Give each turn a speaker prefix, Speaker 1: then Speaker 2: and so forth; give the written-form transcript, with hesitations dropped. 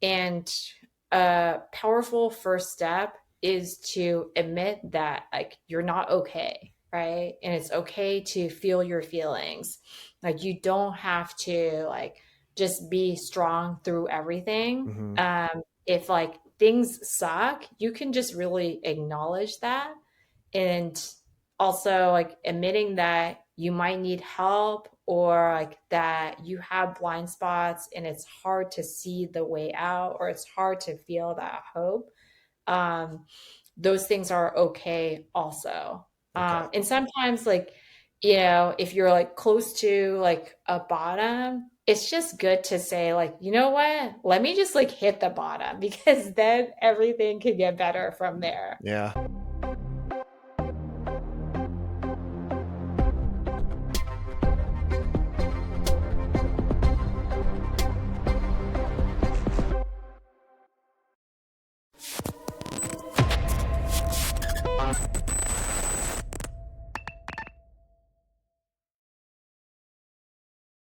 Speaker 1: And a powerful first step is to admit that like you're not okay, right? And it's okay to feel your feelings. Like you don't have to like just be strong through everything.
Speaker 2: Mm-hmm.
Speaker 1: If like things suck, you can just really acknowledge that, and also like admitting that you might need help or like that you have blind spots and it's hard to see the way out or it's hard to feel that hope. um, those things are okay also.
Speaker 2: Okay.
Speaker 1: And sometimes like, you know, if you're like close to like a bottom, it's just good to say like, you know what, let me just like hit the bottom because then everything can get better from there.
Speaker 2: Yeah.